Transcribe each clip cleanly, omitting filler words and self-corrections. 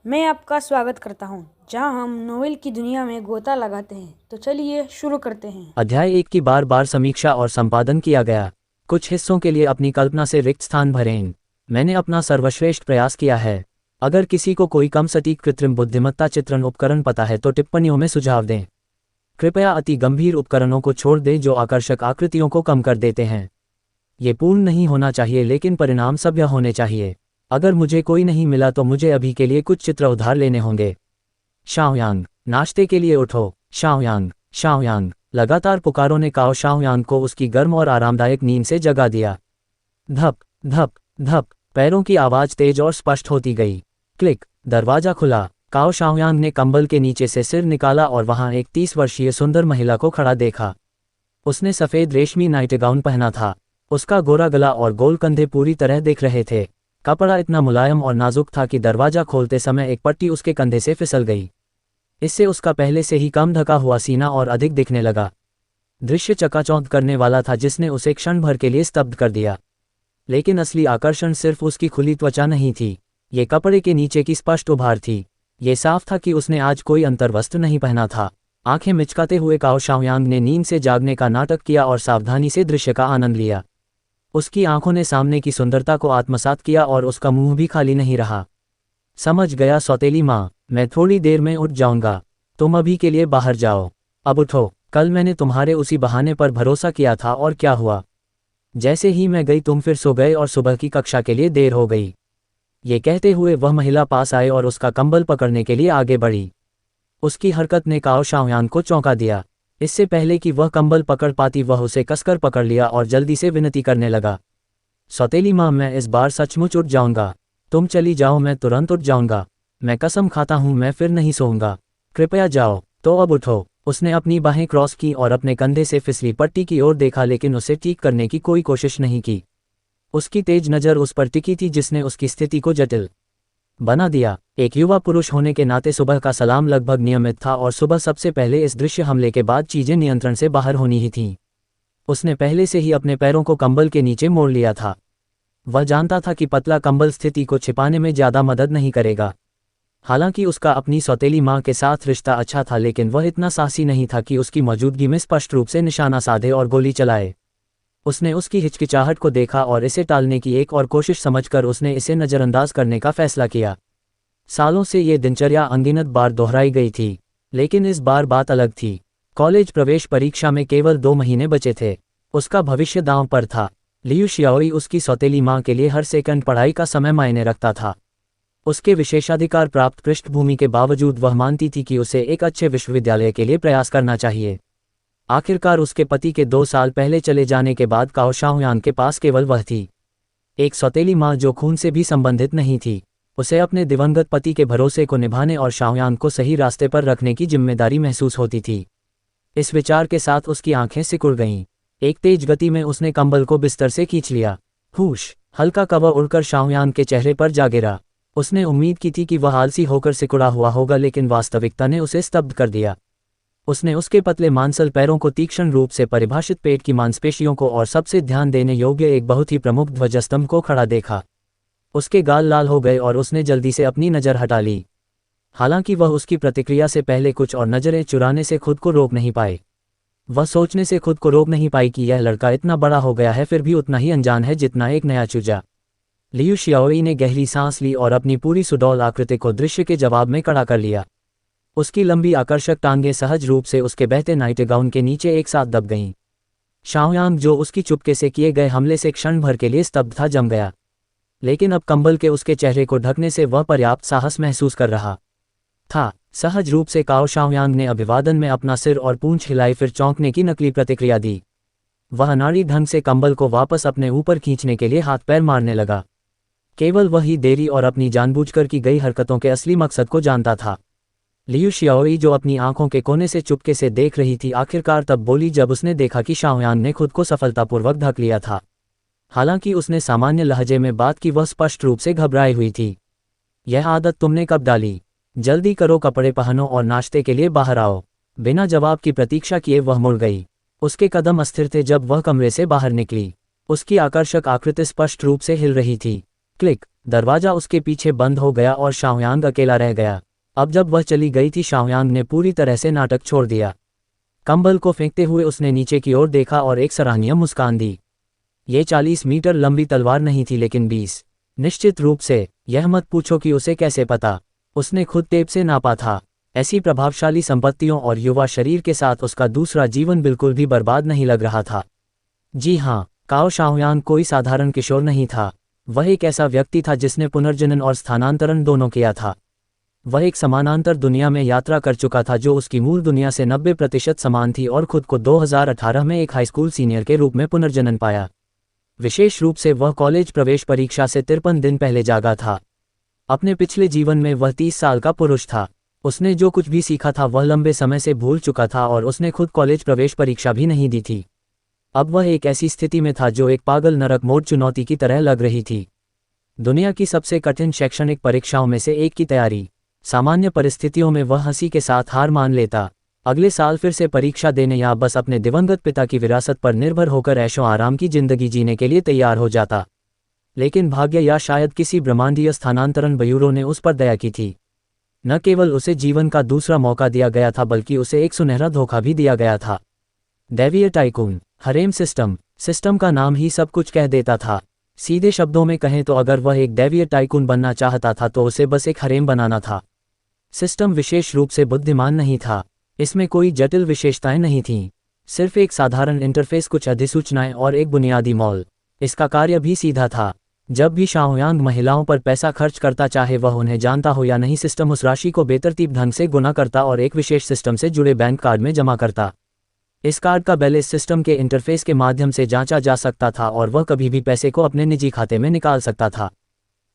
मैं आपका स्वागत करता हूं, जहां हम नोवेल की दुनिया में गोता लगाते हैं। तो चलिए शुरू करते हैं। अध्याय 1 की बार बार समीक्षा और संपादन किया गया। कुछ हिस्सों के लिए अपनी कल्पना से रिक्त स्थान भरें। मैंने अपना सर्वश्रेष्ठ प्रयास किया है। अगर किसी को कोई कम सटीक कृत्रिम बुद्धिमत्ता चित्रण उपकरण पता है तो टिप्पणियों में सुझाव दें। कृपया अति गंभीर उपकरणों को छोड़ दें जो आकर्षक आकृतियों को कम कर देते हैं। ये पूर्ण नहीं होना चाहिए लेकिन परिणाम सभ्य होने चाहिए। अगर मुझे कोई नहीं मिला तो मुझे अभी के लिए कुछ चित्र उधार लेने होंगे। शाओयांग, नाश्ते के लिए उठो। शाओयांग, शाओयांग, लगातार पुकारों ने काओ शाओयांग को उसकी गर्म और आरामदायक नींद से जगा दिया। धप धप धप, पैरों की आवाज तेज और स्पष्ट होती गई। क्लिक, दरवाजा खुला। काओ शाओयांग ने कंबल के नीचे से सिर निकाला और वहां एक 30 वर्षीय सुंदर महिला को खड़ा देखा। उसने सफेद रेशमी नाइटगाउन पहना था। उसका गोरा गला और गोल कंधे पूरी तरह दिख रहे थे। कपड़ा इतना मुलायम और नाजुक था कि दरवाजा खोलते समय एक पट्टी उसके कंधे से फिसल गई। इससे उसका पहले से ही कम ढका हुआ सीना और अधिक दिखने लगा। दृश्य चकाचौंध करने वाला था जिसने उसे क्षण भर के लिए स्तब्ध कर दिया। लेकिन असली आकर्षण सिर्फ उसकी खुली त्वचा नहीं थी, ये कपड़े के नीचे की स्पष्ट उभार थी। ये साफ था कि उसने आज कोई अंतर्वस्त्र नहीं पहना था। आंखें मिचकाते हुए काओ शाओयांग ने नींद से जागने का नाटक किया और सावधानी से दृश्य का आनंद लिया। उसकी आंखों ने सामने की सुंदरता को आत्मसात किया और उसका मुंह भी खाली नहीं रहा। समझ गया सौतेली माँ, मैं थोड़ी देर में उठ जाऊंगा। तुम अभी के लिए बाहर जाओ। अब उठो। कल मैंने तुम्हारे उसी बहाने पर भरोसा किया था और क्या हुआ? जैसे ही मैं गई तुम फिर सो गए और सुबह की कक्षा के लिए देर हो गई। ये कहते हुए वह महिला पास आए और उसका कंबल पकड़ने के लिए आगे बढ़ी। उसकी हरकत ने काओ शाओयांग को चौंका दिया। इससे पहले कि वह कंबल पकड़ पाती वह उसे कसकर पकड़ लिया और जल्दी से विनती करने लगा। सौतेली माँ, मैं इस बार सचमुच उठ जाऊंगा। तुम चली जाओ, मैं तुरंत उठ जाऊंगा। मैं कसम खाता हूँ मैं फिर नहीं सोऊंगा। कृपया जाओ। तो अब उठो। उसने अपनी बाहें क्रॉस की और अपने कंधे से फिसली पट्टी की ओर देखा लेकिन उसे ठीक करने की कोई कोशिश नहीं की। उसकी तेज नज़र उस पर टिकी थी जिसने उसकी स्थिति को जटिल बना दिया। एक युवा पुरुष होने के नाते सुबह का सलाम लगभग नियमित था और सुबह सबसे पहले इस दृश्य हमले के बाद चीजें नियंत्रण से बाहर होनी ही थीं। उसने पहले से ही अपने पैरों को कंबल के नीचे मोड़ लिया था। वह जानता था कि पतला कंबल स्थिति को छिपाने में ज़्यादा मदद नहीं करेगा। हालांकि उसका अपनी सौतेली माँ के साथ रिश्ता अच्छा था लेकिन वह इतना साहसी नहीं था कि उसकी मौजूदगी में स्पष्ट रूप से निशाना साधे और गोली चलाए। उसने उसकी हिचकिचाहट को देखा और इसे टालने की एक और कोशिश समझकर उसने इसे नज़रअंदाज करने का फैसला किया। सालों से ये दिनचर्या अनगिनत बार दोहराई गई थी, लेकिन इस बार बात अलग थी। कॉलेज प्रवेश परीक्षा में केवल 2 महीने बचे थे। उसका भविष्य दांव पर था। लियू शियाओई उसकी सौतेली माँ के लिए हर सेकंड पढ़ाई का समय मायने रखता था। उसके विशेषाधिकार प्राप्त पृष्ठभूमि के बावजूद वह मानती थी कि उसे एक अच्छे विश्वविद्यालय के लिए प्रयास करना चाहिए। आखिरकार उसके पति के 2 साल पहले चले जाने के बाद काओ शाओयांग के पास केवल वह थी, एक सौतेली माँ जो खून से भी संबंधित नहीं थी। उसे अपने दिवंगत पति के भरोसे को निभाने और शाओयांग को सही रास्ते पर रखने की जिम्मेदारी महसूस होती थी। इस विचार के साथ उसकी आंखें सिकुड़ गईं। एक तेज गति में उसने कंबल को बिस्तर से खींच लिया। हुश, हल्का कवर उड़कर शाओयांग के चेहरे पर जा गिरा। उसने उम्मीद की थी कि वह आलसी होकर सिकुड़ा हुआ होगा लेकिन वास्तविकता ने उसे स्तब्ध कर दिया। उसने उसके पतले मांसल पैरों को, तीक्ष्ण रूप से परिभाषित पेट की मांसपेशियों को और सबसे ध्यान देने योग्य एक बहुत ही प्रमुख ध्वजस्तंभ को खड़ा देखा। उसके गाल लाल हो गए और उसने जल्दी से अपनी नज़र हटा ली। हालांकि वह उसकी प्रतिक्रिया से पहले कुछ और नज़रें चुराने से खुद को रोक नहीं पाए। वह सोचने से खुद को रोक नहीं पाई कि यह लड़का इतना बड़ा हो गया है फिर भी उतना ही अनजान है जितना एक नया चूजा। लियू शियाओई ने गहरी सांस ली और अपनी पूरी सुडौल आकृति को दृश्य के जवाब में खड़ा कर लिया। उसकी लंबी आकर्षक टांगें सहज रूप से उसके बहते नाइटगाउन के नीचे एक साथ दब गईं। शाओयांग, जो उसकी चुपके से किए गए हमले से क्षण भर के लिए स्तब्ध था, जम गया। लेकिन अब कंबल के उसके चेहरे को ढकने से वह पर्याप्त साहस महसूस कर रहा था। सहज रूप से काओ शाओयांग ने अभिवादन में अपना सिर और पूंछ हिलाई फिर चौंकने की नकली प्रतिक्रिया दी। वह अनाड़ी ढंग से कंबल को वापस अपने ऊपर खींचने के लिए हाथ पैर मारने लगा। केवल वही देरी और अपनी जानबूझकर की गई हरकतों के असली मकसद को जानता था। लियू शियाओई, जो अपनी आंखों के कोने से चुपके से देख रही थी, आखिरकार तब बोली जब उसने देखा कि शाओयांग ने खुद को सफलतापूर्वक ढक लिया था। हालांकि उसने सामान्य लहजे में बात की, वह स्पष्ट रूप से घबराई हुई थी। यह आदत तुमने कब डाली? जल्दी करो, कपड़े पहनो और नाश्ते के लिए बाहर आओ। बिना जवाब की प्रतीक्षा किए वह मुड़ गई। उसके कदम अस्थिर थे जब वह कमरे से बाहर निकली। उसकी आकर्षक आकृति स्पष्ट रूप से हिल रही थी। क्लिक, दरवाजा उसके पीछे बंद हो गया और शाओयांग अकेला रह गया। अब जब वह चली गई थी, शाओयांग ने पूरी तरह से नाटक छोड़ दिया। कंबल को फेंकते हुए उसने नीचे की ओर देखा और एक सराहनीय मुस्कान दी। ये 40 मीटर लंबी तलवार नहीं थी, लेकिन 20। निश्चित रूप से। यह मत पूछो कि उसे कैसे पता। उसने खुद टेप से नापा था। ऐसी प्रभावशाली संपत्तियों और युवा शरीर के साथ उसका दूसरा जीवन बिल्कुल भी बर्बाद नहीं लग रहा था। जी हाँ, काओ शाओयांग कोई साधारण किशोर नहीं था। वह एक ऐसा व्यक्ति था जिसने पुनर्जनन और स्थानांतरण दोनों किया था। वह एक समानांतर दुनिया में यात्रा कर चुका था जो उसकी मूल दुनिया से 90% समान थी और खुद को 2018 में एक हाईस्कूल सीनियर के रूप में पुनर्जनन पाया। विशेष रूप से वह कॉलेज प्रवेश परीक्षा से 53 दिन पहले जागा था। अपने पिछले जीवन में वह 30 साल का पुरुष था। उसने जो कुछ भी सीखा था वह लंबे समय से भूल चुका था और उसने खुद कॉलेज प्रवेश परीक्षा भी नहीं दी थी। अब वह एक ऐसी स्थिति में था जो एक पागल नरक मोड चुनौती की तरह लग रही थी। दुनिया की सबसे कठिन शैक्षणिक परीक्षाओं में से एक की तैयारी। सामान्य परिस्थितियों में वह हंसी के साथ हार मान लेता, अगले साल फिर से परीक्षा देने या बस अपने दिवंगत पिता की विरासत पर निर्भर होकर ऐशो आराम की जिंदगी जीने के लिए तैयार हो जाता। लेकिन भाग्य या शायद किसी ब्रह्मांडीय स्थानांतरण ब्यूरो ने उस पर दया की थी। न केवल उसे जीवन का दूसरा मौका दिया गया था, बल्कि उसे एक सुनहरा धोखा भी दिया गया था। दैवीय टाइकून, हरेम सिस्टम का नाम ही सब कुछ कह देता था। सीधे शब्दों में कहें तो अगर वह एक दैवीय टाइकून बनना चाहता था तो उसे बस एक हरेम बनाना था। सिस्टम विशेष रूप से बुद्धिमान नहीं था। इसमें कोई जटिल विशेषताएं नहीं थीं, सिर्फ एक साधारण इंटरफेस, कुछ अधिसूचनाएं और एक बुनियादी मॉल। इसका कार्य भी सीधा था। जब भी शाओयांग महिलाओं पर पैसा खर्च करता, चाहे वह उन्हें जानता हो या नहीं, सिस्टम उस राशि को बेतरतीब ढंग से गुना करता और एक विशेष सिस्टम से जुड़े बैंक कार्ड में जमा करता। इस कार्ड का बैलेंस सिस्टम के इंटरफेस के माध्यम से जांचा जा सकता था और वह कभी भी पैसे को अपने निजी खाते में निकाल सकता था।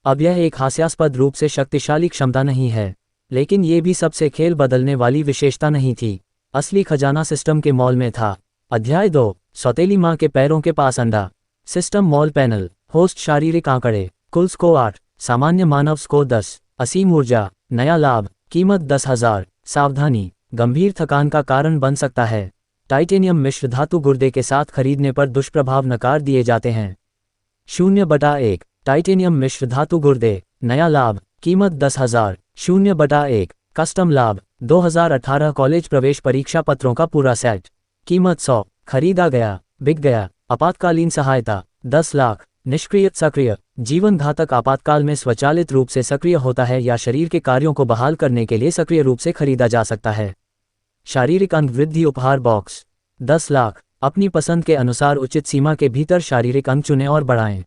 अब यह एक हास्यास्पद रूप से शक्तिशाली क्षमता नहीं है, लेकिन ये भी सबसे खेल बदलने वाली विशेषता नहीं थी। असली खजाना सिस्टम के मॉल में था। अध्याय 2, सौतेली माँ के पैरों के पास अंडा। System mall panel. होस्ट शारीरिक आंकड़े। कुल स्कोर 8, सामान्य मानव स्कोर 10, असीम ऊर्जा। नया लाभ, कीमत 10,000। सावधानी, गंभीर थकान का कारण बन सकता है। टाइटेनियम मिश्र धातु गुर्दे के साथ खरीदने पर दुष्प्रभाव नकार दिए जाते हैं। 0/1, टाइटेनियम मिश्र धातु गुर्दे। नया लाभ, कीमत 10,000। 0/1, कस्टम लाभ, 2018 कॉलेज प्रवेश परीक्षा पत्रों का पूरा सेट। कीमत 100, खरीदा गया, बिक गया। आपातकालीन सहायता, 10 लाख। निष्क्रिय सक्रिय, जीवन घातक आपातकाल में स्वचालित रूप से सक्रिय होता है या शरीर के कार्यों को बहाल करने के लिए सक्रिय रूप से खरीदा जा सकता है। शारीरिक अंग वृद्धि उपहार बॉक्स, 10 लाख। अपनी पसंद के अनुसार उचित सीमा के भीतर शारीरिक अंग चुनें और बढ़ाएं।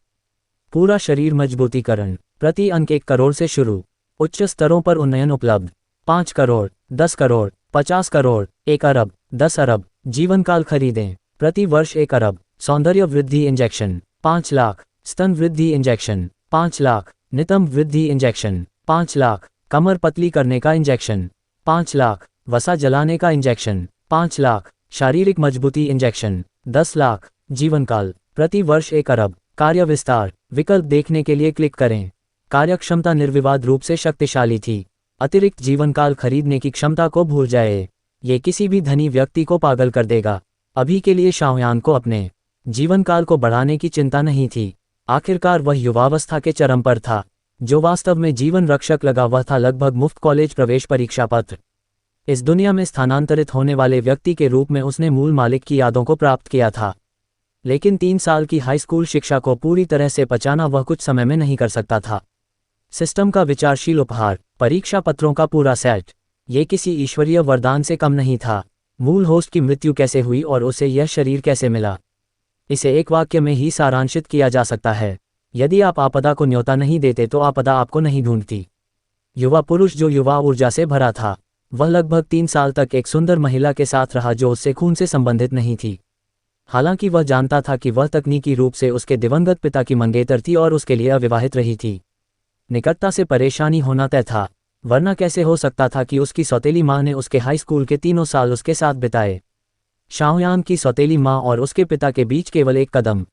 पूरा शरीर मजबूतीकरण, प्रति अंक 1 करोड़ से शुरू। उच्च स्तरों पर उन्नयन उपलब्ध। 5 करोड़, 10 करोड़, 50 करोड़, 1 अरब, 10 अरब। जीवनकाल खरीदें, प्रति वर्ष 1 अरब। सौंदर्य वृद्धि इंजेक्शन, 5 लाख। स्तन वृद्धि इंजेक्शन, 5 लाख। नितंब वृद्धि इंजेक्शन, 5 लाख। कमर पतली करने का इंजेक्शन, 5 लाख। वसा जलाने का इंजेक्शन, 5 लाख। शारीरिक मजबूती इंजेक्शन, 10 लाख। जीवनकाल, प्रति वर्ष 1 अरब। कार्य विस्तार विकल्प देखने के लिए क्लिक करें। कार्यक्षमता निर्विवाद रूप से शक्तिशाली थी। अतिरिक्त जीवनकाल खरीदने की क्षमता को भूल जाए, ये किसी भी धनी व्यक्ति को पागल कर देगा। अभी के लिए शाओयांग को अपने जीवनकाल को बढ़ाने की चिंता नहीं थी। आखिरकार वह युवावस्था के चरम पर था। जो वास्तव में जीवन रक्षक लगा वह था लगभग मुफ्त कॉलेज प्रवेश परीक्षा पत्र। इस दुनिया में स्थानांतरित होने वाले व्यक्ति के रूप में उसने मूल मालिक की यादों को प्राप्त किया था, लेकिन 3 साल की हाई स्कूल शिक्षा को पूरी तरह से पचाना वह कुछ समय में नहीं कर सकता था। सिस्टम का विचारशील उपहार, परीक्षा पत्रों का पूरा सेट। ये किसी ईश्वरीय वरदान से कम नहीं था। मूल होस्ट की मृत्यु कैसे हुई और उसे यह शरीर कैसे मिला, इसे एक वाक्य में ही सारांशित किया जा सकता है। यदि आप आपदा को न्योता नहीं देते तो आपदा आपको नहीं ढूंढती। युवा पुरुष जो युवा ऊर्जा से भरा था, वह लगभग 3 साल तक एक सुंदर महिला के साथ रहा जो उससे खून से संबंधित नहीं थी। हालांकि वह जानता था कि वह तकनीकी रूप से उसके दिवंगत पिता की मंगेतर थी और उसके लिए अविवाहित रही थी। निकटता से परेशानी होना तय था, वरना कैसे हो सकता था कि उसकी सौतेली माँ ने उसके हाई स्कूल के 3 साल उसके साथ बिताए। शाओयांग की सौतेली माँ और उसके पिता के बीच केवल एक कदम,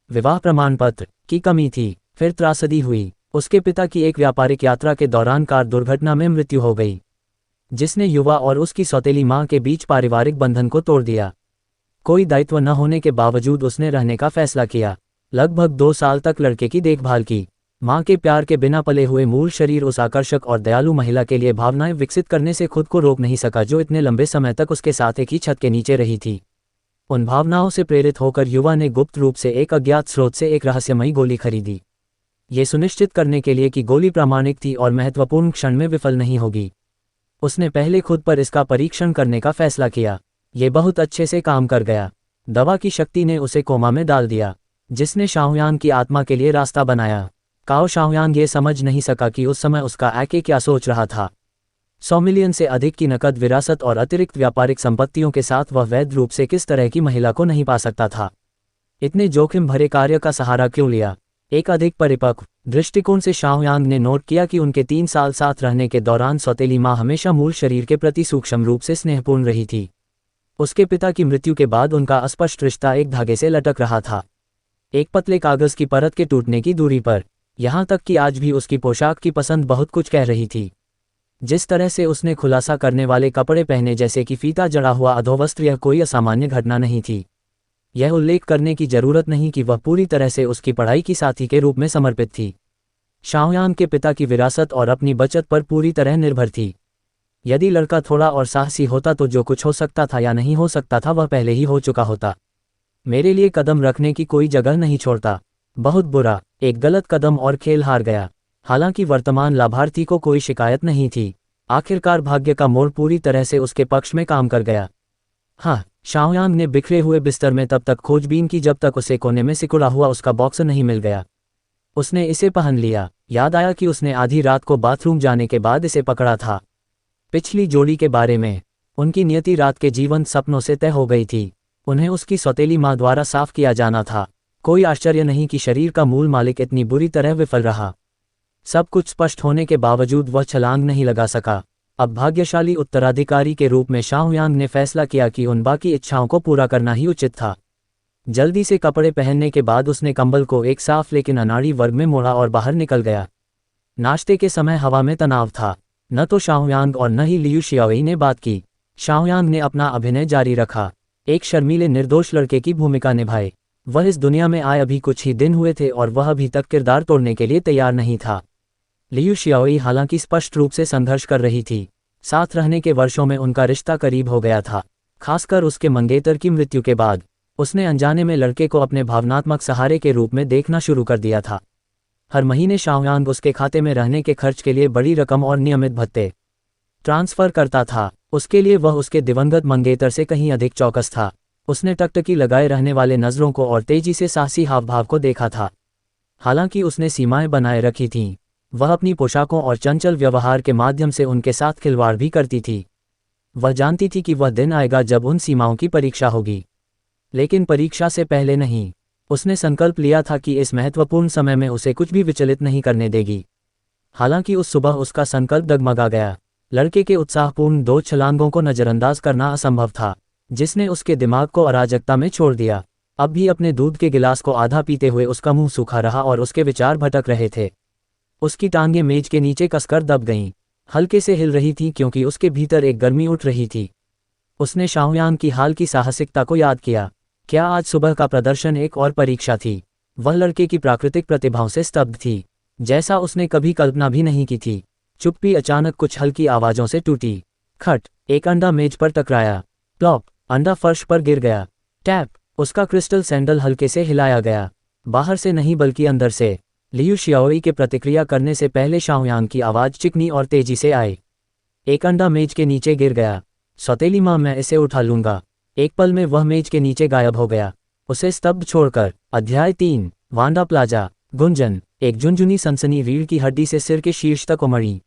विवाह प्रमाण पत्र, की कमी थी। फिर त्रासदी हुई। उसके पिता की एक व्यापारिक यात्रा के दौरान कार दुर्घटना में मृत्यु हो गई, जिसने युवा और उसकी सौतेली माँ के बीच पारिवारिक बंधन को तोड़ दिया। कोई दायित्व न होने के बावजूद उसने रहने का फैसला किया। लगभग 2 साल तक लड़के की देखभाल की। माँ के प्यार के बिना पले हुए मूल शरीर उस आकर्षक और दयालु महिला के लिए भावनाएं विकसित करने से खुद को रोक नहीं सका जो इतने लंबे समय तक उसके साथ एक ही छत के नीचे रही थी। उन भावनाओं से प्रेरित होकर युवा ने गुप्त रूप से एक अज्ञात स्रोत से एक रहस्यमयी गोली खरीदी, ये सुनिश्चित करने के लिए कि गोली प्रामाणिक थी और महत्वपूर्ण क्षण में विफल नहीं होगी। उसने पहले खुद पर इसका परीक्षण करने का फैसला किया। ये बहुत अच्छे से काम कर गया। दवा की शक्ति ने उसे कोमा में डाल दिया, जिसने शाओयान की आत्मा के लिए रास्ता बनाया। काओ शाओयान ये समझ नहीं सका कि उस समय उसका आके क्या सोच रहा था। 100 मिलियन से अधिक की नकद विरासत और अतिरिक्त व्यापारिक संपत्तियों के साथ वह वैध रूप से किस तरह की महिला को नहीं पा सकता था। इतने जोखिम भरे कार्य का सहारा क्यों लिया? एक अधिक परिपक्व दृष्टिकोण से शाओयान ने नोट किया कि उनके 3 साल साथ रहने के दौरान सौतेली माँ हमेशा मूल शरीर के प्रति सूक्ष्म रूप से स्नेहपूर्ण रही थी। उसके पिता की मृत्यु के बाद उनका अस्पष्ट रिश्ता एक धागे से लटक रहा था, एक पतले कागज की परत के टूटने की दूरी पर। यहाँ तक कि आज भी उसकी पोशाक की पसंद बहुत कुछ कह रही थी। जिस तरह से उसने खुलासा करने वाले कपड़े पहने, जैसे कि फीता जड़ा हुआ अधोवस्त्र, यह कोई असामान्य घटना नहीं थी। यह उल्लेख करने की जरूरत नहीं कि वह पूरी तरह से उसकी पढ़ाई की साथी के रूप में समर्पित थी। शाओयान के पिता की विरासत और अपनी बचत पर पूरी तरह निर्भर थी। यदि लड़का थोड़ा और साहसी होता तो जो कुछ हो सकता था या नहीं हो सकता था वह पहले ही हो चुका होता। मेरे लिए कदम रखने की कोई जगह नहीं छोड़ता। बहुत बुरा, एक गलत कदम और खेल हार गया। हालांकि वर्तमान लाभार्थी को कोई शिकायत नहीं थी। आखिरकार भाग्य का मोड़ पूरी तरह से उसके पक्ष में काम कर गया। हाँ, शाओयान ने बिखरे हुए बिस्तर में तब तक खोजबीन की जब तक उसे कोने में सिकुड़ा हुआ उसका बॉक्सर नहीं मिल गया। उसने इसे पहन लिया। याद आया कि उसने आधी रात को बाथरूम जाने के बाद इसे पकड़ा था। पिछली जोड़ी के बारे में उनकी नियति रात के जीवंत सपनों से तय हो गई थी। उन्हें उसकी सौतेली माँ द्वारा साफ किया जाना था। कोई आश्चर्य नहीं कि शरीर का मूल मालिक इतनी बुरी तरह विफल रहा। सब कुछ स्पष्ट होने के बावजूद वह छलांग नहीं लगा सका। अब भाग्यशाली उत्तराधिकारी के रूप में शाओयान ने फैसला किया कि उन बाकी इच्छाओं को पूरा करना ही उचित था। जल्दी से कपड़े पहनने के बाद उसने कंबल को एक साफ लेकिन अनाड़ी वर्ग में मोड़ा और बाहर निकल गया। नाश्ते के समय हवा में तनाव था। न तो शाओयान और न ही लियू शियाओई ने बात की। शाओयान ने अपना अभिनय जारी रखा, एक शर्मीले निर्दोष लड़के की भूमिका निभाई। वह इस दुनिया में आए अभी कुछ ही दिन हुए थे और वह अभी तक किरदार तोड़ने के लिए तैयार नहीं था। लियू शियाओई हालांकि स्पष्ट रूप से संघर्ष कर रही थी। साथ रहने के वर्षों में उनका रिश्ता करीब हो गया था, खासकर उसके मंगेतर की मृत्यु के बाद। उसने अनजाने में लड़के को अपने भावनात्मक सहारे के रूप में देखना शुरू कर दिया था। हर महीने शाओयान उसके खाते में रहने के खर्च के लिए बड़ी रकम और नियमित भत्ते ट्रांसफर करता था। उसके लिए वह उसके दिवंगत मंगेतर से कहीं अधिक चौकस था। उसने टकटकी लगाए रहने वाले नज़रों को और तेजी से साहसी हावभाव को देखा था। हालांकि उसने सीमाएं बनाए रखी थीं। वह अपनी पोशाकों और चंचल व्यवहार के माध्यम से उनके साथ खिलवाड़ भी करती थी। वह जानती थी कि वह दिन आएगा जब उन सीमाओं की परीक्षा होगी, लेकिन परीक्षा से पहले नहीं। उसने संकल्प लिया था कि इस महत्वपूर्ण समय में उसे कुछ भी विचलित नहीं करने देगी। हालांकि उस सुबह उसका संकल्प डगमगा गया। लड़के के उत्साहपूर्ण 2 छलांगों को नज़रअंदाज करना असंभव था, जिसने उसके दिमाग को अराजकता में छोड़ दिया। अब भी अपने दूध के गिलास को आधा पीते हुए उसका मुंह सूखा रहा और उसके विचार भटक रहे थे। उसकी टांगें मेज के नीचे कसकर दब गईं, हल्के से हिल रही थीं क्योंकि उसके भीतर एक गर्मी उठ रही थी। उसने शाओयान की हाल की साहसिकता को याद किया। क्या आज सुबह का प्रदर्शन एक और परीक्षा थी? वह लड़के की प्राकृतिक प्रतिभाओं से स्तब्ध थी, जैसा उसने कभी कल्पना भी नहीं की थी। चुप्पी अचानक कुछ हल्की आवाज़ों से टूटी। खट, एक अंडा मेज पर टकराया। प्लॉप, अंडा फर्श पर गिर गया। टैप, उसका क्रिस्टल सैंडल हल्के से हिलाया गया। बाहर से नहीं बल्कि अंदर से। लियू शियाओई के प्रतिक्रिया करने से पहले शाओयान की आवाज़ चिकनी और तेजी से आई। एक अंडा मेज के नीचे गिर गया। सौतेली माँ, मैं इसे उठा लूंगा। एक पल में वह मेज के नीचे गायब हो गया, उसे स्तब्ध छोड़कर। अध्याय 3, वांडा प्लाजा। गुंजन, एक झुनझुनी सनसनी रीढ़ की हड्डी से सिर के शीर्ष तक उमड़ी।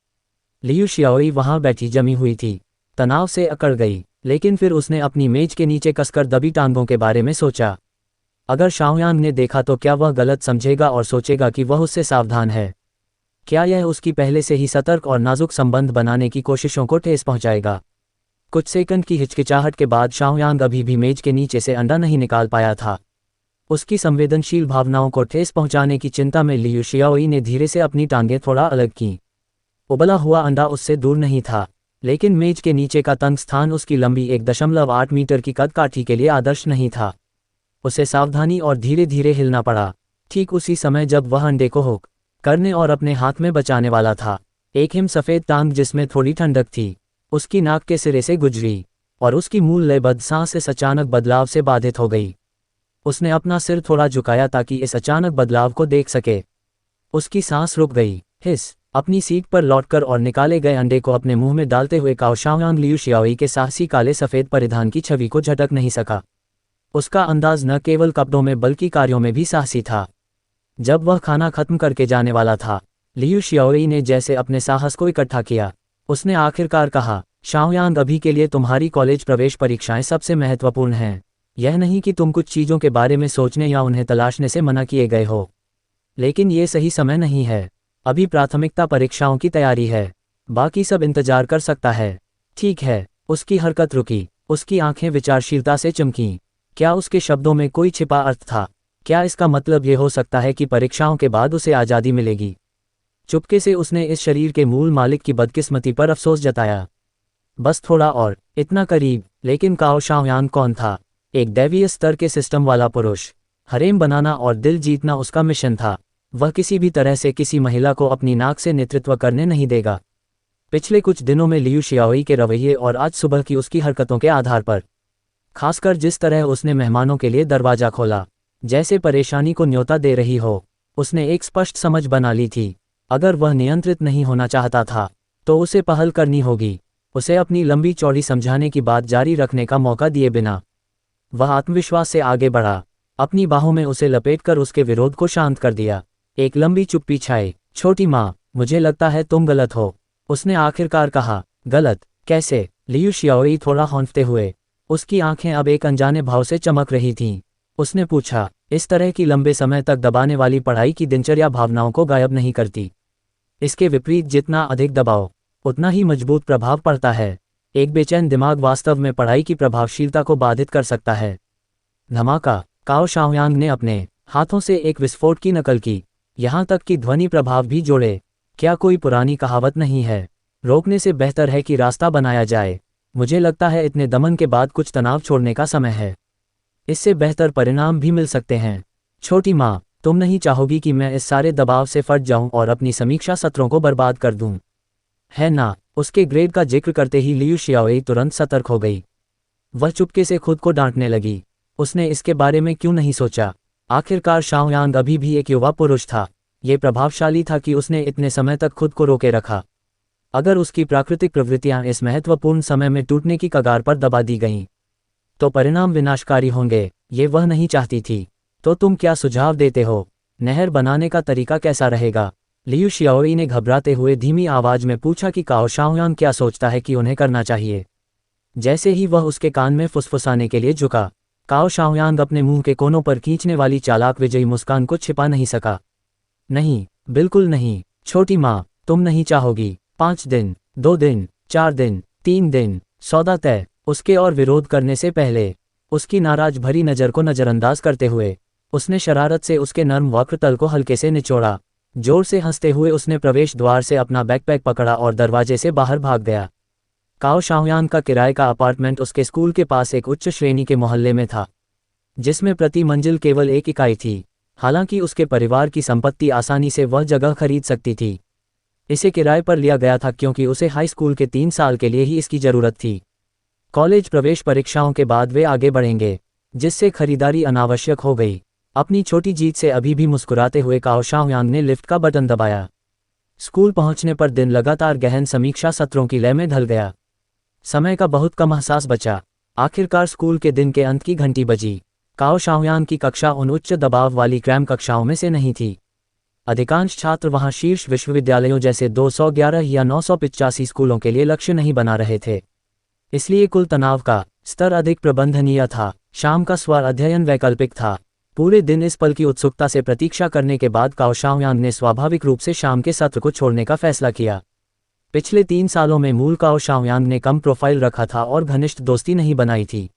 लियू शियाओई वहां बैठी जमी हुई थी, तनाव से अकड़ गई। लेकिन फिर उसने अपनी मेज के नीचे कसकर दबी टांगों के बारे में सोचा। अगर शाओयान ने देखा तो क्या वह गलत समझेगा और सोचेगा कि वह उससे सावधान है? क्या यह उसकी पहले से ही सतर्क और नाजुक संबंध बनाने की कोशिशों को ठेस पहुंचाएगा? कुछ सेकंड की हिचकिचाहट के बाद शाओयान अभी भी मेज के नीचे से अंडा नहीं निकाल पाया था। उसकी संवेदनशील भावनाओं को ठेस पहुंचाने की चिंता में लियू शियाओई ने धीरे से अपनी टांगें थोड़ा अलग कीं। उबला हुआ अंडा उससे दूर नहीं था, लेकिन मेज के नीचे का तंग स्थान उसकी लंबी 1.8 मीटर की कदकाठी के लिए आदर्श नहीं था। उसे सावधानी और धीरे धीरे हिलना पड़ा। ठीक उसी समय जब वह अंडे को हुक करने और अपने हाथ में बचाने वाला था। एक हिम सफ़ेद टांग जिसमें थोड़ी ठंडक थी, उसकी नाक के सिरे से गुजरी, और उसकी मूल लयबद्ध सांस इस अचानक बदलाव से बाधित हो गई। उसने अपना सिर थोड़ा झुकाया ताकि इस अचानक बदलाव को देख सके। उसकी सांस रुक गई। हिस अपनी सीट पर लौटकर और निकाले गए अंडे को अपने मुंह में डालते हुए काओ शाओयांग लियू शियाओई के साहसी काले सफ़ेद परिधान की छवि को झटक नहीं सका। उसका अंदाज न केवल कपड़ों में बल्कि कार्यों में भी साहसी था। जब वह खाना खत्म करके जाने वाला था, लियू शियाओई ने जैसे अपने साहस को इकट्ठा किया। उसने आखिरकार कहा, शाओयांग, अभी के लिए तुम्हारी कॉलेज प्रवेश परीक्षाएं सबसे महत्वपूर्ण हैं। यह नहीं कि तुम कुछ चीज़ों के बारे में सोचने या उन्हें तलाशने से मना किए गए हो, लेकिन ये सही समय नहीं है। अभी प्राथमिकता परीक्षाओं की तैयारी है, बाकी सब इंतजार कर सकता है। ठीक है। उसकी हरकत रुकी, उसकी आंखें विचारशीलता से चमकीं। क्या उसके शब्दों में कोई छिपा अर्थ था? क्या इसका मतलब ये हो सकता है कि परीक्षाओं के बाद उसे आज़ादी मिलेगी? चुपके से उसने इस शरीर के मूल मालिक की बदकिस्मती पर अफसोस जताया। बस थोड़ा और, इतना करीब। लेकिन काओ शाओयांग कौन था? एक दैवीय स्तर के सिस्टम वाला पुरुष। हरेम बनाना और दिल जीतना उसका मिशन था। वह किसी भी तरह से किसी महिला को अपनी नाक से नेतृत्व करने नहीं देगा। पिछले कुछ दिनों में लियू शियाओई के रवैये और आज सुबह की उसकी हरकतों के आधार पर, खासकर जिस तरह उसने मेहमानों के लिए दरवाजा खोला, जैसे परेशानी को न्योता दे रही हो, उसने एक स्पष्ट समझ बना ली थी। अगर वह नियंत्रित नहीं होना चाहता था, तो उसे पहल करनी होगी। उसे अपनी लंबी चौड़ी समझाने की बात जारी रखने का मौका दिए बिना वह आत्मविश्वास से आगे बढ़ा। अपनी बाहों में उसे लपेटकर उसके विरोध को शांत कर दिया। एक लंबी चुप्पी छाई। छोटी माँ, मुझे लगता है तुम गलत हो, उसने आखिरकार कहा। गलत? कैसे? लियू शियाओई थोड़ा हौंफते हुए। उसकी आंखें अब एक अनजाने भाव से चमक रही थीं। उसने पूछा, इस तरह की लंबे समय तक दबाने वाली पढ़ाई की दिनचर्या भावनाओं को गायब नहीं करती। इसके विपरीत, जितना अधिक दबाव, उतना ही मजबूत प्रभाव पड़ता है। एक बेचैन दिमाग वास्तव में पढ़ाई की प्रभावशीलता को बाधित कर सकता है। धमाका। काओ शाओयांग ने अपने हाथों से एक विस्फोट की नकल की, यहाँ तक कि ध्वनि प्रभाव भी जोड़े। क्या कोई पुरानी कहावत नहीं है, रोकने से बेहतर है कि रास्ता बनाया जाए? मुझे लगता है इतने दमन के बाद कुछ तनाव छोड़ने का समय है। इससे बेहतर परिणाम भी मिल सकते हैं। छोटी माँ, तुम नहीं चाहोगी कि मैं इस सारे दबाव से फट जाऊं और अपनी समीक्षा सत्रों को बर्बाद कर दूं, है ना? उसके ग्रेड का जिक्र करते ही लियू शियाओई तुरंत सतर्क हो गई। वह चुपके से खुद को डांटने लगी। उसने इसके बारे में क्यों नहीं सोचा? आखिरकार शाओयांग अभी भी एक युवा पुरुष था। ये प्रभावशाली था कि उसने इतने समय तक खुद को रोके रखा। अगर उसकी प्राकृतिक प्रवृत्तियां इस महत्वपूर्ण समय में टूटने की कगार पर दबा दी गईं, तो परिणाम विनाशकारी होंगे। ये वह नहीं चाहती थी। तो तुम क्या सुझाव देते हो? नहर बनाने का तरीका कैसा रहेगा? लियू शियाओई ने घबराते हुए धीमी आवाज में पूछा कि काओ शाओयांग क्या सोचता है कि उन्हें करना चाहिए। जैसे ही वह उसके कान में फुसफुसाने के लिए झुका, काओ शाओयांग अपने मुंह के कोनों पर खींचने वाली चालाक विजयी मुस्कान को छिपा नहीं सका। नहीं, बिल्कुल नहीं। छोटी माँ, तुम नहीं चाहोगी। 5 दिन, 2 दिन, 4 दिन, 3 दिन, सौदा तय। उसके और विरोध करने से पहले, उसकी नाराज भरी नज़र को नज़रअंदाज करते हुए, उसने शरारत से उसके नर्म वक्र तल को हल्के से निचोड़ा। जोर से हंसते हुए उसने प्रवेश द्वार से अपना बैकपैक पकड़ा और दरवाजे से बाहर भाग गया। काओ शाओयांग का किराए का अपार्टमेंट उसके स्कूल के पास एक उच्च श्रेणी के मोहल्ले में था, जिसमें प्रति मंजिल केवल एक इकाई थी। हालांकि उसके परिवार की संपत्ति आसानी से वह जगह खरीद सकती थी। इसे किराए पर लिया गया था क्योंकि उसे हाई स्कूल के 3 साल के लिए ही इसकी ज़रूरत थी। कॉलेज प्रवेश परीक्षाओं के बाद वे आगे बढ़ेंगे, जिससे खरीदारी अनावश्यक हो गई। अपनी छोटी जीत से अभी भी मुस्कुराते हुए काओ शाओयांग ने लिफ्ट का बटन दबाया। स्कूल पहुंचने पर दिन लगातार गहन समीक्षा सत्रों की लय में ढल गया। समय का बहुत कम एहसास बचा। आखिरकार स्कूल के दिन के अंत की घंटी बजी। काओ शाओयांग की कक्षा उन उच्च दबाव वाली क्रैम कक्षाओं में से नहीं थी। अधिकांश छात्र वहां शीर्ष विश्वविद्यालयों जैसे 211 या 985 स्कूलों के लिए लक्ष्य नहीं बना रहे थे, इसलिए कुल तनाव का स्तर अधिक प्रबंधनीय था। शाम का स्वर अध्ययन वैकल्पिक था। पूरे दिन इस पल की उत्सुकता से प्रतीक्षा करने के बाद काओ शाओयांग ने स्वाभाविक रूप से शाम के सत्र को छोड़ने का फैसला किया। पिछले 3 सालों में मूल काओ शाओयांग ने कम प्रोफाइल रखा था और घनिष्ठ दोस्ती नहीं बनाई थी।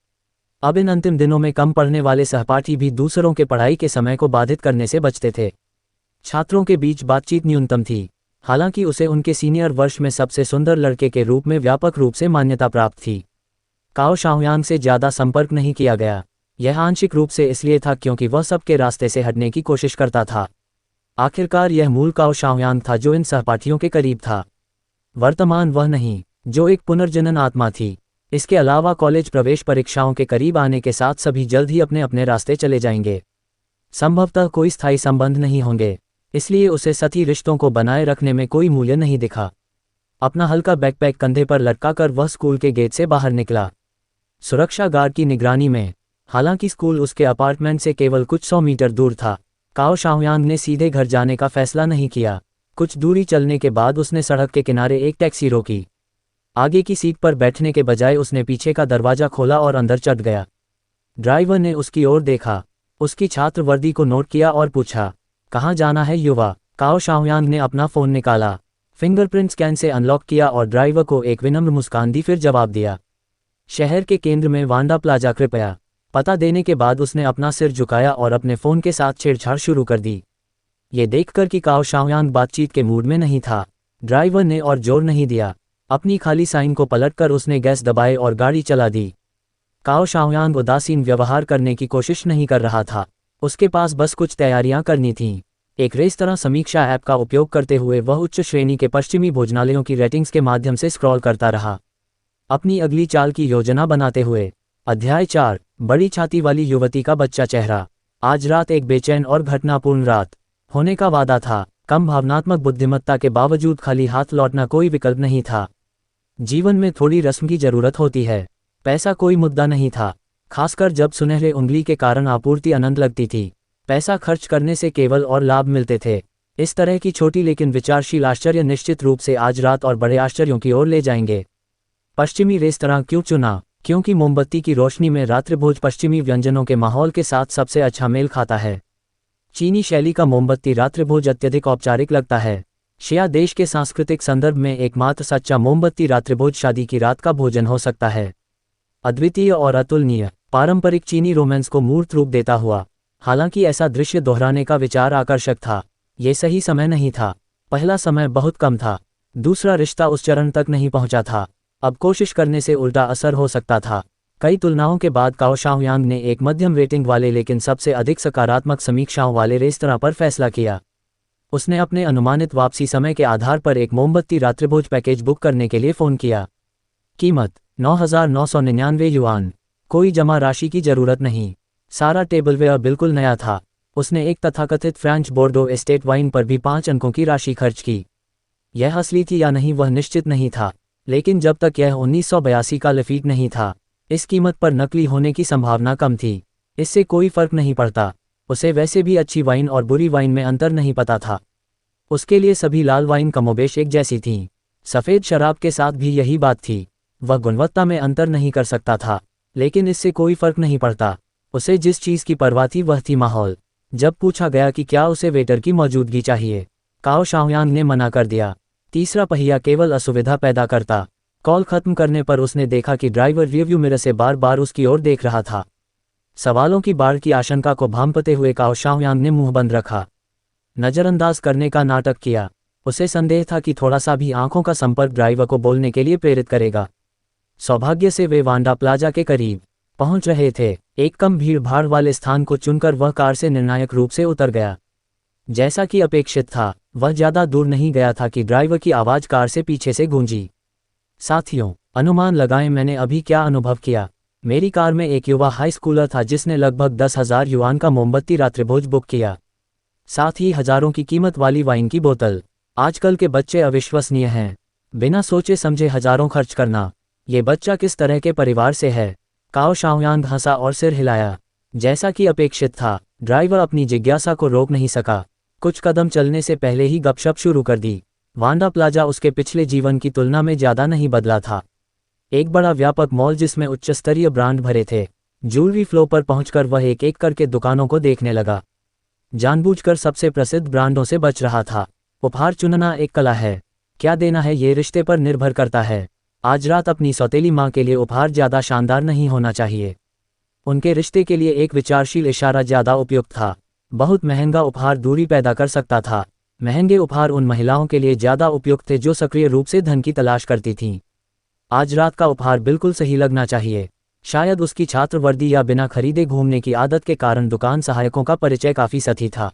अब इन अंतिम दिनों में कम पढ़ने वाले सहपाठी भी दूसरों के पढ़ाई के समय को बाधित करने से बचते थे। छात्रों के बीच बातचीत न्यूनतम थी। हालांकि उसे उनके सीनियर वर्ष में सबसे सुंदर लड़के के रूप में व्यापक रूप से मान्यता प्राप्त थी। काओ शाओयांग से ज़्यादा संपर्क नहीं किया गया। यह आंशिक रूप से इसलिए था क्योंकि वह सबके रास्ते से हटने की कोशिश करता था। आखिरकार यह मूल काओ शाओयान था जो इन सहपाठियों के करीब था। वर्तमान वह नहीं, जो एक पुनर्जनन आत्मा थी। इसके अलावा कॉलेज प्रवेश परीक्षाओं के करीब आने के साथ सभी जल्द ही अपने अपने रास्ते चले जाएंगे। संभवतः कोई स्थायी संबंध नहीं होंगे, इसलिए उसे सती रिश्तों को बनाए रखने में कोई मूल्य नहीं दिखा। अपना हल्का बैकपैक कंधे पर लटकाकर वह स्कूल के गेट से बाहर निकला, सुरक्षा गार्ड की निगरानी में। हालांकि स्कूल उसके अपार्टमेंट से केवल कुछ 100 मीटर दूर था, काओ शाओयान ने सीधे घर जाने का फैसला नहीं किया। कुछ दूरी चलने के बाद उसने सड़क के किनारे एक टैक्सी रोकी। आगे की सीट पर बैठने के बजाय उसने पीछे का दरवाजा खोला और अंदर चढ़ गया। ड्राइवर ने उसकी ओर देखा, उसकी छात्र वर्दी को नोट किया और पूछा, कहाँ जाना है युवा? काओ शाओयान ने अपना फ़ोन निकाला, फिंगरप्रिंट स्कैन से अनलॉक किया और ड्राइवर को एक विनम्र मुस्कान दी, फिर जवाब दिया, शहर के केंद्र में वांडा प्लाजा, कृपया। पता देने के बाद उसने अपना सिर झुकाया और अपने फ़ोन के साथ छेड़छाड़ शुरू कर दी। ये देखकर कि काओ शाओयान बातचीत के मूड में नहीं था, ड्राइवर ने और जोर नहीं दिया। अपनी खाली साइन को पलटकर उसने गैस दबाए और गाड़ी चला दी। काओ शाओयान उदासीन व्यवहार करने की कोशिश नहीं कर रहा था, उसके पास बस कुछ तैयारियां करनी थीं। एक रेस्तरां समीक्षा ऐप का उपयोग करते हुए वह उच्च श्रेणी के पश्चिमी भोजनालयों की रेटिंग्स के माध्यम से स्क्रॉल करता रहा, अपनी अगली चाल की योजना बनाते हुए। अध्याय 4, बड़ी छाती वाली युवती का बच्चा चेहरा। आज रात एक बेचैन और घटनापूर्ण रात होने का वादा था। कम भावनात्मक बुद्धिमत्ता के बावजूद खाली हाथ लौटना कोई विकल्प नहीं था। जीवन में थोड़ी रस्म की जरूरत होती है। पैसा कोई मुद्दा नहीं था, खासकर जब सुनहरे उंगली के कारण आपूर्ति अनंत लगती थी। पैसा खर्च करने से केवल और लाभ मिलते थे। इस तरह की छोटी लेकिन विचारशील आश्चर्य निश्चित रूप से आज रात और बड़े आश्चर्यों की ओर ले जाएंगे। पश्चिमी रेस्तरां क्यों चुना? क्योंकि मोमबत्ती की रोशनी में रात्रिभोज पश्चिमी व्यंजनों के माहौल के साथ सबसे अच्छा मेल खाता है। चीनी शैली का मोमबत्ती रात्रिभोज अत्यधिक औपचारिक लगता है। शिया देश के सांस्कृतिक संदर्भ में एकमात्र सच्चा मोमबत्ती रात्रिभोज शादी की रात का भोजन हो सकता है। अद्वितीय और अतुलनीय, पारंपरिक चीनी रोमांस को मूर्त रूप देता हुआ। हालांकि ऐसा दृश्य दोहराने का विचार आकर्षक था, ये सही समय नहीं था। पहला समय बहुत कम था, दूसरा रिश्ता उस चरण तक नहीं पहुंचा था। अब कोशिश करने से उल्टा असर हो सकता था। कई तुलनाओं के बाद काओ शाओयान ने एक मध्यम रेटिंग वाले लेकिन सबसे अधिक सकारात्मक समीक्षाओं वाले रेस्तरां पर फैसला किया। उसने अपने अनुमानित वापसी समय के आधार पर एक मोमबत्ती रात्रिभोज पैकेज बुक करने के लिए फ़ोन किया। कीमत 9,999 युआन। कोई जमा राशि की जरूरत नहीं। सारा टेबलवेयर बिल्कुल नया था। उसने एक तथाकथित फ्रेंच बोर्डो एस्टेट वाइन पर भी 5 अंकों की राशि खर्च की। यह असली थी या नहीं वह निश्चित नहीं था, लेकिन जब तक यह 1982 का लफीट नहीं था, इस कीमत पर नकली होने की संभावना कम थी। इससे कोई फर्क नहीं पड़ता। उसे वैसे भी अच्छी वाइन और बुरी वाइन में अंतर नहीं पता था। उसके लिए सभी लाल वाइन कमोबेश एक जैसी थीं। सफ़ेद शराब के साथ भी यही बात थी। वह गुणवत्ता में अंतर नहीं कर सकता था, लेकिन इससे कोई फर्क नहीं पड़ता। उसे जिस चीज़ की परवाह थी वह थी माहौल। जब पूछा गया कि क्या उसे वेटर की मौजूदगी चाहिए, काओ शाओयान ने मना कर दिया। तीसरा पहिया केवल असुविधा पैदा करता। कॉल खत्म करने पर उसने देखा कि ड्राइवर रियरव्यू मिरर से बार बार उसकी ओर देख रहा था। सवालों की बाढ़ की आशंका को भांपते हुए काओ शाओयान ने मुंह बंद रखा, नज़रअंदाज करने का नाटक किया। उसे संदेह था कि थोड़ा सा भी आंखों का संपर्क ड्राइवर को बोलने के लिए प्रेरित करेगा। सौभाग्य से वे वांडा प्लाजा के करीब पहुंच रहे थे। एक कम भीड़ भाड़ वाले स्थान को चुनकर वह कार से निर्णायक रूप से उतर गया। जैसा कि अपेक्षित था, वह ज़्यादा दूर नहीं गया था कि ड्राइवर की आवाज़ कार से पीछे से गूंजी। साथियों, अनुमान लगाएं मैंने अभी क्या अनुभव किया। मेरी कार में एक युवा हाई स्कूलर था जिसने लगभग 10,000 युआन का मोमबत्ती रात्रिभोज बुक किया, साथ ही हज़ारों की कीमत वाली वाइन की बोतल। आजकल के बच्चे अविश्वसनीय हैं, बिना सोचे समझे हज़ारों खर्च करना। ये बच्चा किस तरह के परिवार से है? काओ शाओयान हंसा और सिर हिलाया। जैसा कि अपेक्षित था, ड्राइवर अपनी जिज्ञासा को रोक नहीं सका। कुछ कदम चलने से पहले ही गपशप शुरू कर दी। वांडा प्लाजा उसके पिछले जीवन की तुलना में ज़्यादा नहीं बदला था। एक बड़ा व्यापक मॉल जिसमें उच्च स्तरीय ब्रांड भरे थे। ज्वेलरी फ्लो पर पहुंचकर वह एक एक करके दुकानों को देखने लगा। जानबूझकर सबसे प्रसिद्ध ब्रांडों से बच रहा था। उपहार चुनना एक कला है। क्या देना है ये रिश्ते पर निर्भर करता है। आज रात अपनी सौतेली माँ के लिए उपहार ज़्यादा शानदार नहीं होना चाहिए। उनके रिश्ते के लिए एक विचारशील इशारा ज़्यादा उपयुक्त था। बहुत महंगा उपहार दूरी पैदा कर सकता था। महंगे उपहार उन महिलाओं के लिए ज़्यादा उपयुक्त थे जो सक्रिय रूप से धन की तलाश करती थीं। आज रात का उपहार बिल्कुल सही लगना चाहिए। शायद उसकी छात्र वर्दी या बिना खरीदे घूमने की आदत के कारण दुकान सहायकों का परिचय काफ़ी सही था।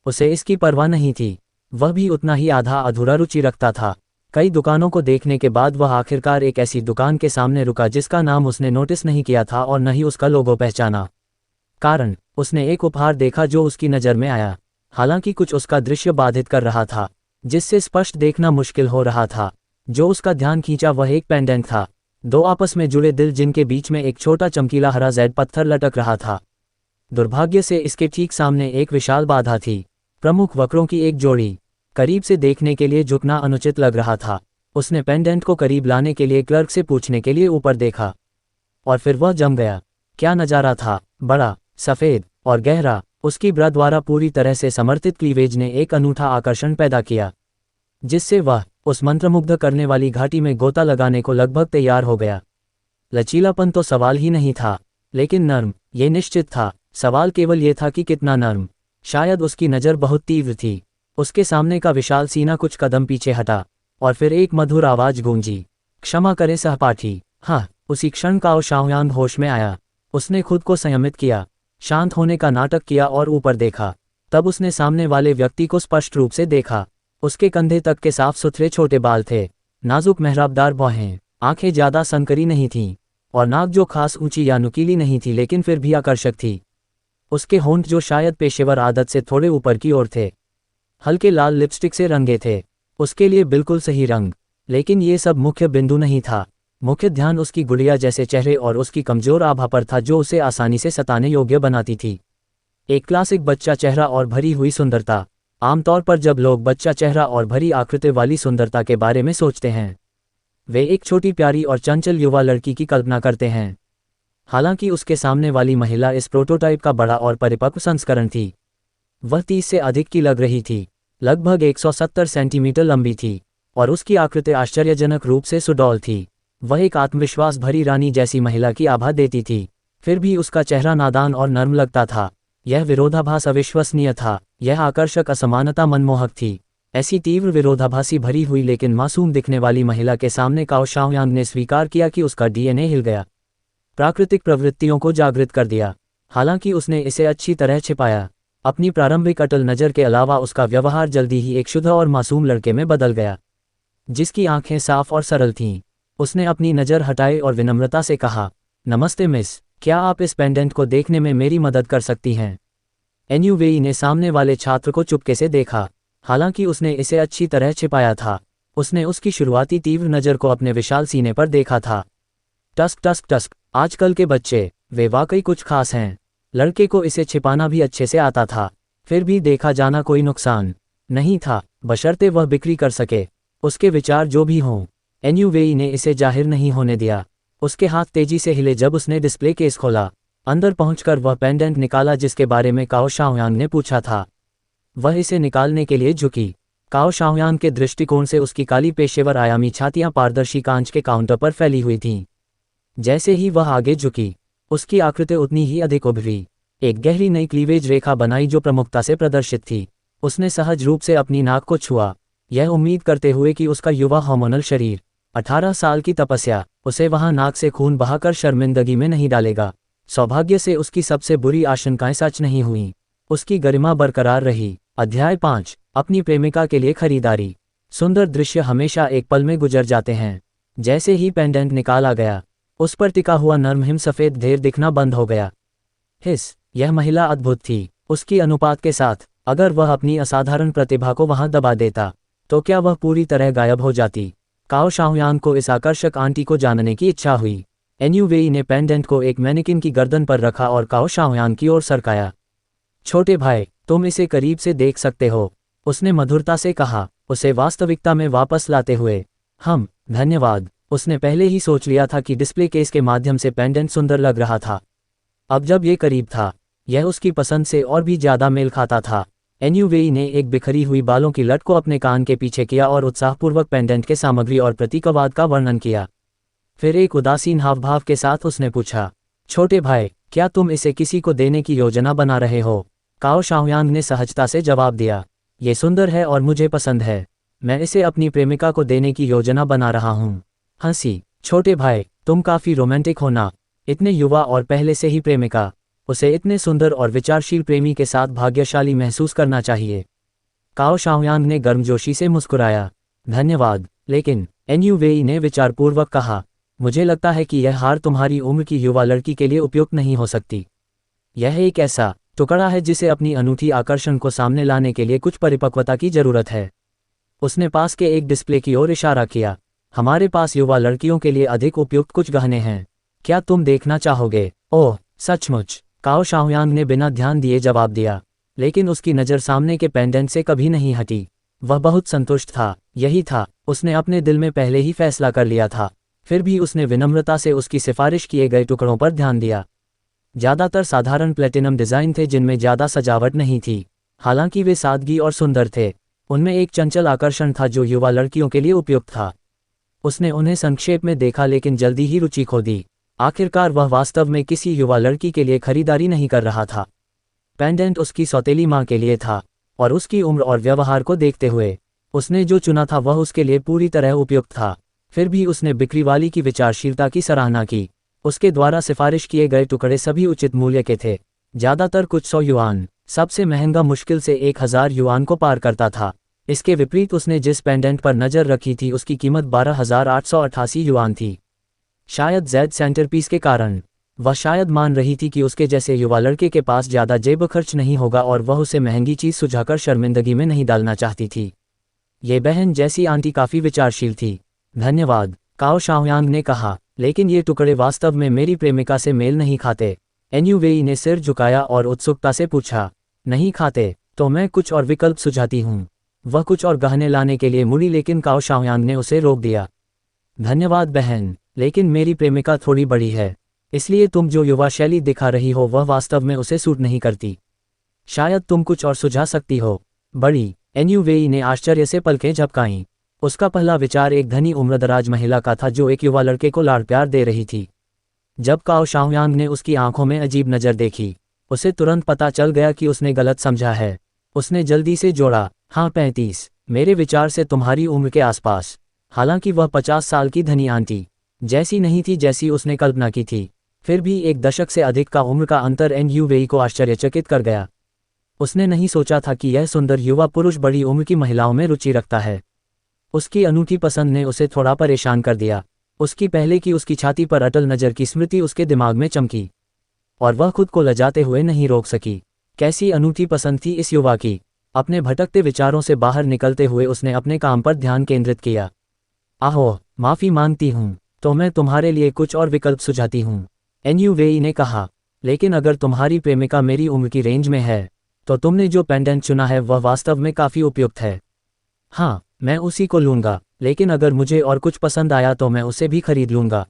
उसे इसकी परवाह नहीं थी। वह भी उतना ही आधा अधूरा रुचि रखता था। कई दुकानों को देखने के बाद वह आखिरकार एक ऐसी दुकान के सामने रुका जिसका नाम उसने नोटिस नहीं किया था और न ही उसका लोगो पहचाना। कारण, उसने एक उपहार देखा जो उसकी नज़र में आया। हालांकि कुछ उसका दृश्य बाधित कर रहा था, जिससे स्पष्ट देखना मुश्किल हो रहा था। जो उसका ध्यान खींचा वह एक पेंडेंट था, दो आपस में जुड़े दिल जिनके बीच में एक छोटा चमकीला हरा जेड पत्थर लटक रहा था। दुर्भाग्य से इसके ठीक सामने एक विशाल बाधा थी, प्रमुख वक्रों की एक जोड़ी। करीब से देखने के लिए झुकना अनुचित लग रहा था। उसने पेंडेंट को करीब लाने के लिए क्लर्क से पूछने के लिए ऊपर देखा, और फिर वह जम गया। क्या नज़ारा था! बड़ा, सफ़ेद और गहरा। उसकी ब्रा द्वारा पूरी तरह से समर्थित क्लीवेज ने एक अनूठा आकर्षण पैदा किया, जिससे वह उस मंत्रमुग्ध करने वाली घाटी में गोता लगाने को लगभग तैयार हो गया। लचीलापन तो सवाल ही नहीं था, लेकिन नर्म, ये निश्चित था। सवाल केवल ये था कि कितना नर्म। शायद उसकी नज़र बहुत तीव्र थी। उसके सामने का विशाल सीना कुछ कदम पीछे हटा, और फिर एक मधुर आवाज़ गूंजी, क्षमा करें सहपाठी। हाँ, उसी क्षण काओ शाओयांग होश में आया। उसने खुद को संयमित किया, शांत होने का नाटक किया और ऊपर देखा। तब उसने सामने वाले व्यक्ति को स्पष्ट रूप से देखा। उसके कंधे तक के साफ सुथरे छोटे बाल थे, नाजुक मेहराबदार भौहें, आंखें ज़्यादा सनकरी नहीं थीं, और नाक जो खास ऊंची या नुकीली नहीं थी लेकिन फिर भी आकर्षक थी। उसके होंठ जो शायद पेशेवर आदत से थोड़े ऊपर की ओर थे, हल्के लाल लिपस्टिक से रंगे थे, उसके लिए बिल्कुल सही रंग। लेकिन ये सब मुख्य बिंदु नहीं था। मुख्य ध्यान उसकी गुड़िया जैसे चेहरे और उसकी कमजोर आभा पर था जो उसे आसानी से सताने योग्य बनाती थी। एक क्लासिक बच्चा चेहरा और भरी हुई सुंदरता। आमतौर पर जब लोग बच्चा चेहरा और भरी आकृति वाली सुंदरता के बारे में सोचते हैं, वे एक छोटी प्यारी और चंचल युवा लड़की की कल्पना करते हैं। हालांकि उसके सामने वाली महिला इस प्रोटोटाइप का बड़ा और परिपक्व संस्करण थी। वह 30 से अधिक की लग रही थी, लगभग 170 सेंटीमीटर लंबी थी, और उसकी आकृति आश्चर्यजनक रूप से सुडौल थी। वह एक आत्मविश्वास भरी रानी जैसी महिला की आभा देती थी। फिर भी उसका चेहरा नादान और नर्म लगता था। यह विरोधाभास अविश्वसनीय था। यह आकर्षक असमानता मनमोहक थी। ऐसी तीव्र विरोधाभासी भरी हुई लेकिन मासूम दिखने वाली महिला के सामने काओ शाओयांग ने स्वीकार किया कि उसका डीएनए हिल गया, प्राकृतिक प्रवृत्तियों को जागृत कर दिया। हालांकि उसने इसे अच्छी तरह छिपाया। अपनी प्रारंभिक अटल नज़र के अलावा उसका व्यवहार जल्दी ही एक शुद्ध और मासूम लड़के में बदल गया, जिसकी आंखें साफ और सरल थीं। उसने अपनी नज़र हटाई और विनम्रता से कहा, नमस्ते मिस, क्या आप इस पेंडेंट को देखने में मेरी मदद कर सकती हैं? एन्यू वेई ने सामने वाले छात्र को चुपके से देखा। हालांकि उसने इसे अच्छी तरह छिपाया था। उसने उसकी शुरुआती तीव्र नज़र को अपने विशाल सीने पर देखा था। टस्क टस्क टस्क, आजकल के बच्चे, वे वाकई कुछ खास हैं। लड़के को इसे छिपाना भी अच्छे से आता था। फिर भी देखा जाना कोई नुकसान नहीं था, बशर्ते वह बिक्री कर सके। उसके विचार जो भी हों, एन्यू वेई ने इसे जाहिर नहीं होने दिया। उसके हाथ तेजी से हिले जब उसने डिस्प्ले केस खोला। अंदर पहुंचकर वह पेंडेंट निकाला जिसके बारे में काओ शाओयांग ने पूछा था। वह इसे निकालने के लिए झुकी। काओ शाओयांग के दृष्टिकोण से उसकी काली पेशेवर आयामी छातियां पारदर्शी कांच के काउंटर पर फैली हुई थीं। जैसे ही वह आगे झुकी, उसकी आकृति उतनी ही अधिक उभरी। एक गहरी नई क्लीवेज रेखा बनाई जो प्रमुखता से प्रदर्शित थी। उसने सहज रूप से अपनी नाक को छुआ, यह उम्मीद करते हुए कि उसका युवा हार्मोनल शरीर, 18 साल की तपस्या, उसे वहां नाक से खून बहाकर शर्मिंदगी में नहीं डालेगा। सौभाग्य से उसकी सबसे बुरी आशंकाएं सच नहीं हुईं। उसकी गरिमा बरकरार रही। अध्याय 5, अपनी प्रेमिका के लिए खरीदारी। सुंदर दृश्य हमेशा एक पल में गुजर जाते हैं। जैसे ही पेंडेंट निकाला गया, उस पर टिका हुआ नर्म हिम सफ़ेद ढेर दिखना बंद हो गया। हिस, यह महिला अद्भुत थी। उसकी अनुपात के साथ, अगर वह अपनी असाधारण प्रतिभा को वहां दबा देता, तो क्या वह पूरी तरह गायब हो जाती? काओ शाओयांग को इस आकर्षक आंटी को जानने की इच्छा हुई। एन्यू वेई ने पेंडेंट को एक मैनेकिन की गर्दन पर रखा और काओ शाओयांग की ओर सरकाया। छोटे भाई, तुम इसे करीब से देख सकते हो, उसने मधुरता से कहा, उसे वास्तविकता में वापस लाते हुए। धन्यवाद। उसने पहले ही सोच लिया था कि डिस्प्ले केस के माध्यम से पेंडेंट सुंदर लग रहा था। अब जब ये करीब था, यह उसकी पसंद से और भी ज्यादा मेल खाता था। एन्यू वेई ने एक बिखरी हुई बालों की लट को अपने कान के पीछे किया और उत्साहपूर्वक पेंडेंट के सामग्री और प्रतीकवाद का वर्णन किया। फिर एक उदासीन हावभाव के साथ उसने पूछा, छोटे भाई, क्या तुम इसे किसी को देने की योजना बना रहे हो? काओ शाओयांग ने सहजता से जवाब दिया, ये सुंदर है और मुझे पसंद है। मैं इसे अपनी प्रेमिका को देने की योजना बना रहा हूँ। हंसी, छोटे भाई, तुम काफी रोमांटिक हो ना? इतने युवा और पहले से ही प्रेमिका। उसे इतने सुंदर और विचारशील प्रेमी के साथ भाग्यशाली महसूस करना चाहिए। काओ शाओयांग ने गर्मजोशी से मुस्कुराया। धन्यवाद, लेकिन एनयू वेई ने विचारपूर्वक कहा, मुझे लगता है कि यह हार तुम्हारी उम्र की युवा लड़की के लिए उपयुक्त नहीं हो सकती। यह एक ऐसा टुकड़ा है जिसे अपनी अनूठी आकर्षण को सामने लाने के लिए कुछ परिपक्वता की जरूरत है। उसने पास के एक डिस्प्ले की ओर इशारा किया। हमारे पास युवा लड़कियों के लिए अधिक उपयुक्त कुछ गहने हैं, क्या तुम देखना चाहोगे? ओह सचमुच, काओ शाओयांग ने बिना ध्यान दिए जवाब दिया, लेकिन उसकी नज़र सामने के पेंडेंट से कभी नहीं हटी। वह बहुत संतुष्ट था। यही था, उसने अपने दिल में पहले ही फैसला कर लिया था। फिर भी उसने विनम्रता से उसकी सिफारिश किए गए टुकड़ों पर ध्यान दिया। ज़्यादातर साधारण प्लेटिनम डिज़ाइन थे जिनमें ज़्यादा सजावट नहीं थी, हालांकि वे सादगी और सुंदर थे। उनमें एक चंचल आकर्षण था जो युवा लड़कियों के लिए उपयुक्त था। उसने उन्हें संक्षेप में देखा लेकिन जल्दी ही रुचि खो दी। आखिरकार वह वास्तव में किसी युवा लड़की के लिए खरीदारी नहीं कर रहा था। पेंडेंट उसकी सौतेली माँ के लिए था, और उसकी उम्र और व्यवहार को देखते हुए उसने जो चुना था वह उसके लिए पूरी तरह उपयुक्त था। फिर भी उसने बिक्री वाली की विचारशीलता की सराहना की। उसके द्वारा सिफारिश किए गए टुकड़े सभी उचित मूल्य के थे, ज़्यादातर कुछ 100 युआन। सबसे महंगा मुश्किल से 1000 युआन को पार करता था। इसके विपरीत उसने जिस पेंडेंट पर नज़र रखी थी उसकी कीमत 12,888 युआन थी। शायद जेड सेंटरपीस के कारण वह शायद मान रही थी कि उसके जैसे युवा लड़के के पास ज़्यादा जेब खर्च नहीं होगा और वह उसे महंगी चीज़ सुझाकर शर्मिंदगी में नहीं डालना चाहती थी। ये बहन जैसी आंटी काफ़ी विचारशील थी। धन्यवाद, काओ शाओयांग ने कहा, लेकिन ये टुकड़े वास्तव में मेरी प्रेमिका से मेल नहीं खाते। एनयू वेई ने सिर झुकाया और उत्सुकता से पूछा, नहीं खाते? तो मैं कुछ और विकल्प सुझाती हूँ। वह कुछ और गहने लाने के लिए मुड़ी लेकिन काओ शाओयांग ने उसे रोक दिया। धन्यवाद बहन, लेकिन मेरी प्रेमिका थोड़ी बड़ी है, इसलिए तुम जो युवा शैली दिखा रही हो वह वास्तव में उसे सूट नहीं करती। शायद तुम कुछ और सुझा सकती हो। बड़ी? एनयू वेई ने आश्चर्य से पलकें झपकाईं। उसका पहला विचार एक धनी उम्रदराज महिला का था जो एक युवा लड़के को लाड़ प्यार दे रही थी। जब काओ शाओयांग ने उसकी आंखों में अजीब नज़र देखी, उसे तुरंत पता चल गया कि उसने गलत समझा है। उसने जल्दी से जोड़ा, हाँ 35, मेरे विचार से तुम्हारी उम्र के आसपास। हालांकि वह 50 साल की धनी आंटी जैसी नहीं थी जैसी उसने कल्पना की थी, फिर भी एक दशक से अधिक का उम्र का अंतर एनयू वेई को आश्चर्यचकित कर गया। उसने नहीं सोचा था कि यह सुंदर युवा पुरुष बड़ी उम्र की महिलाओं में रुचि रखता है। उसकी अनूठी पसंद ने उसे थोड़ा परेशान कर दिया। उसकी पहले की उसकी छाती पर अटल नज़र की स्मृति उसके दिमाग में चमकी, और वह खुद को लजाते हुए नहीं रोक सकी। कैसी अनूठी पसंद थी इस युवा की। अपने भटकते विचारों से बाहर निकलते हुए उसने अपने काम पर ध्यान केंद्रित किया। आहो, माफ़ी मांगती हूँ, तो मैं तुम्हारे लिए कुछ और विकल्प सुझाती हूँ, एनयू वेई ने कहा। लेकिन अगर तुम्हारी प्रेमिका मेरी उम्र की रेंज में है, तो तुमने जो पेंडेंट चुना है वह वास्तव में काफ़ी उपयुक्त है। हाँ, मैं उसी को लूँगा, लेकिन अगर मुझे और कुछ पसंद आया तो मैं उसे भी खरीद लूँगा।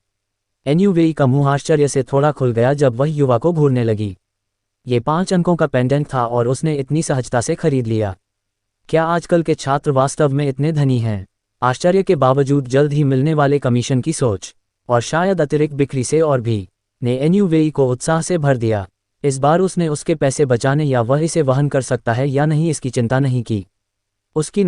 एनयू वेई का मुंह आश्चर्य से थोड़ा खुल गया जब वह युवा को घूरने लगी। ये 5 अंकों का पेंडेंट था और उसने इतनी सहजता से खरीद लिया। क्या आजकल के छात्र वास्तव में इतने धनी हैं? आश्चर्य के बावजूद जल्द ही मिलने वाले कमीशन की सोच, और शायद अतिरिक्त बिक्री से और भी, ने एनयू वेई को उत्साह से भर दिया। इस बार उसने उसके पैसे बचाने या वह इसे वहन कर सकता है या नहीं इसकी चिंता नहीं की। उसकी